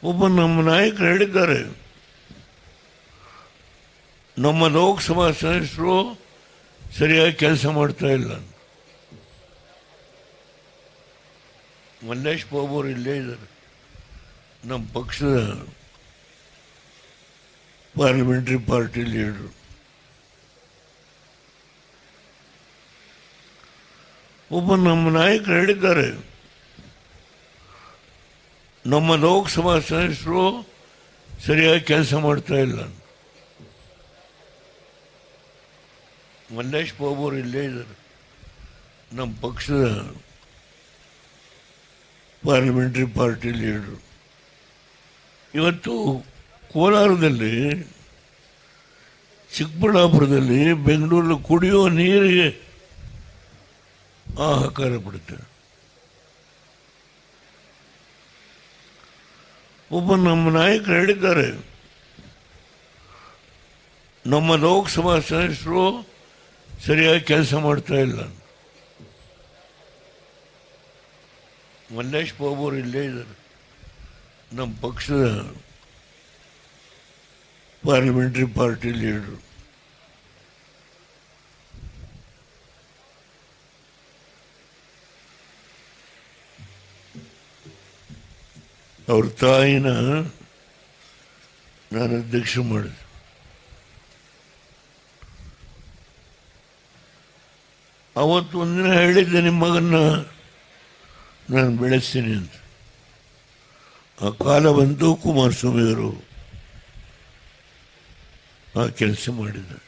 ಒಬ್ಬ ನಮ್ಮ ನಾಯಕರು ಹೇಳಿದ್ದಾರೆ, ನಮ್ಮ ಲೋಕಸಭಾ ಸದಸ್ಯರು ಸರಿಯಾಗಿ ಕೆಲಸ ಮಾಡ್ತಾ ಇಲ್ಲ. ಮಲ್ಲೇಶ್ ಬಾಬು ಅವರು ಇಲ್ಲೇ ಇದ್ದಾರೆ, ನಮ್ಮ ಪಕ್ಷದ ಪಾರ್ಲಿಮೆಂಟ್ರಿ ಪಾರ್ಟಿ ಲೀಡರು. ಒಬ್ಬ ನಮ್ಮ ನಾಯಕರು ಹೇಳಿದ್ದಾರೆ, ನಮ್ಮ ಲೋಕಸಭಾ ಸದಸ್ಯರು ಸರಿಯಾಗಿ ಕೆಲಸ ಮಾಡ್ತಾ ಇಲ್ಲ. ಮಲ್ಲೇಶ್ ಬಾಬು ಅವರು ಇಲ್ಲೇ ಇದ್ದಾರೆ, ನಮ್ಮ ಪಕ್ಷದ ಪಾರ್ಲಿಮೆಂಟ್ರಿ ಪಾರ್ಟಿ ಲೀಡರು. ಇವತ್ತು ಕೋಲಾರದಲ್ಲಿ, ಚಿಕ್ಕಬಳ್ಳಾಪುರದಲ್ಲಿ, ಬೆಂಗಳೂರಲ್ಲಿ ಕುಡಿಯುವ ನೀರಿಗೆ ಹಾಹಾಕಾರ ಪಡುತ್ತಾರೆ. ಒಬ್ಬ ನಮ್ಮ ನಾಯಕರು ಹೇಳಿದ್ದಾರೆ, ನಮ್ಮ ಲೋಕಸಭಾ ಸದಸ್ಯರು ಸರಿಯಾಗಿ ಕೆಲಸ ಮಾಡ್ತಾ ಇಲ್ಲ. ಮಲ್ಲೇಶ್ ಬಾಬು ಅವರು ಇಲ್ಲೇ ಇದ್ದಾರೆ, ನಮ್ಮ ಪಕ್ಷದ ಪಾರ್ಲಿಮೆಂಟ್ರಿ ಪಾರ್ಟಿ ಲೀಡರು. ಅವ್ರ ತಾಯಿನ ನಾನು ಅಧ್ಯಕ್ಷ ಮಾಡಿದೆ. ಅವತ್ತು ಒಂದಿನ ಹೇಳಿದ್ದೆ, ನಿಮ್ಮ ಮಗನ್ನ ನಾನು ಬೆಳೆಸ್ತೀನಿ ಅಂತ. ಆ ಕಾಲ ಬಂದು ಕುಮಾರಸ್ವಾಮಿ ಅವರು ಆ ಕೆಲಸ ಮಾಡಿದ್ದಾರೆ.